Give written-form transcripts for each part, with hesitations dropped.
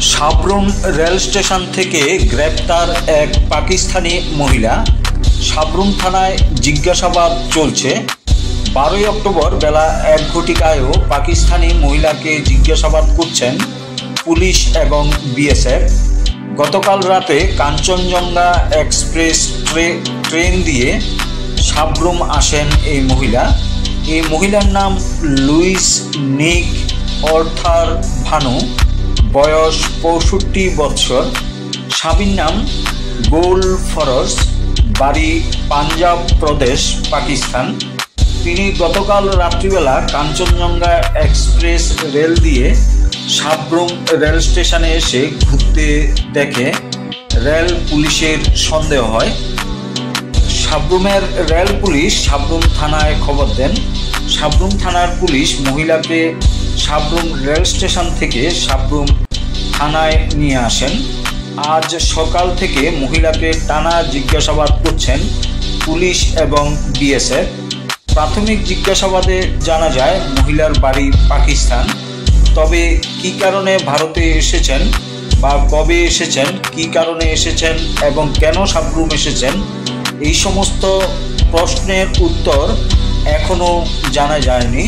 Sabroom rail station থেকে গ্রেপ্তার এক পাকিস্তানি মহিলা। সাবরুম থানায় জিজ্ঞাসাবাদ চলছে। 12 অক্টোবর বেলা 1 ঘটিকায়ও পাকিস্তানি মহিলাকে জিজ্ঞাসাবাদ করছেন পুলিশ এবং বিএসএফ। গতকাল রাতে কাঞ্চনজঙ্ঘা এক্সপ্রেস ট্রেন দিয়ে সাবরুম আসেন এই মহিলা। এই মহিলার নাম লুইস নিক অর্থার ভানু, বয়স 65 বৎসর। স্বামীর নাম গোল ফরজ, বাড়ি পাঞ্জাব প্রদেশ, পাকিস্তান। তিনি গতকাল রাত্রিবেলা কাঞ্চনজঙ্ঘা এক্সপ্রেস রেল দিয়ে সাবরুম রেল স্টেশনে এসে ঘুরতে দেখে রেল পুলিশের সন্দেহ হয়। সাবরুমের রেল পুলিশ সাবরুম থানায় খবর দেন। সাবরুম থানার পুলিশ মহিলাকে সাবরুম রেল স্টেশন থেকে সাবরুম থানায় নিয়ে আসেন। আজ সকাল থেকে মহিলাকে টানা জিজ্ঞাসাবাদ করছেন পুলিশ এবং বিএসএফ। প্রাথমিক জিজ্ঞাসাবাদে জানা যায় মহিলার বাড়ি পাকিস্তান। তবে কী কারণে ভারতে এসেছেন বা কবে এসেছেন, কী কারণে এসেছেন এবং কেন সাবরুম এসেছেন, এই সমস্ত প্রশ্নের উত্তর এখনও জানা যায়নি।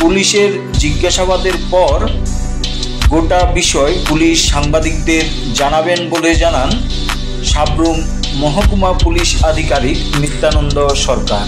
পুলিশের জিজ্ঞাসাবাদের পর গোটা বিষয় পুলিশ সাংবাদিকদের জানাবেন বলে জানান সাবরুম মহকুমা পুলিশ আধিকারিক নিত্যানন্দ সরকার।